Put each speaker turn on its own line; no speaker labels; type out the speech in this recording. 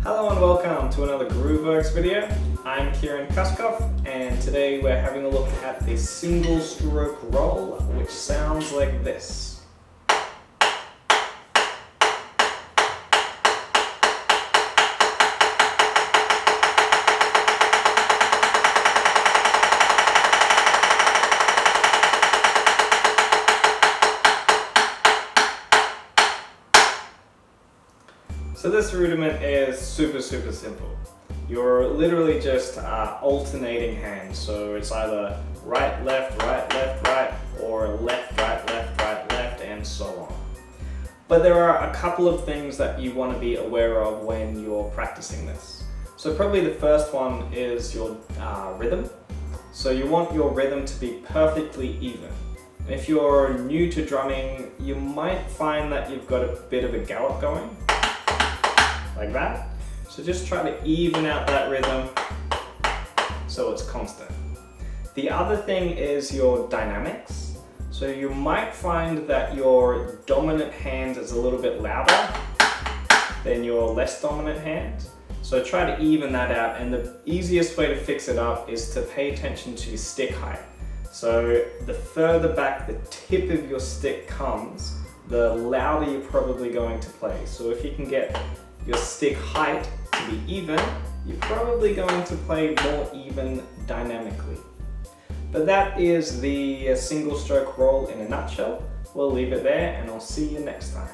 Hello and welcome to another Grooveworks video. I'm Kieran Kuskopf, and today we're having a look at the single stroke roll, which sounds like this. So this rudiment is super simple. You're literally just alternating hands, so it's either right, left, right, or left, right, and so on. But there are a couple of things that you want to be aware of when you're practicing this. So probably the first one is your rhythm. So you want your rhythm to be perfectly even. And if you're new to drumming, you might find that you've got a bit of a gallop going, like that. So just try to even out that rhythm so it's constant. The other thing is your dynamics. So you might find that your dominant hand is a little bit louder than your less dominant hand. So try to even that out, and the easiest way to fix it up is to pay attention to your stick height. So the further back the tip of your stick comes, the louder you're probably going to play. So if you can get your stick height to be even, you're probably going to play more even dynamically. But that is the single stroke roll in a nutshell. We'll leave it there, and I'll see you next time.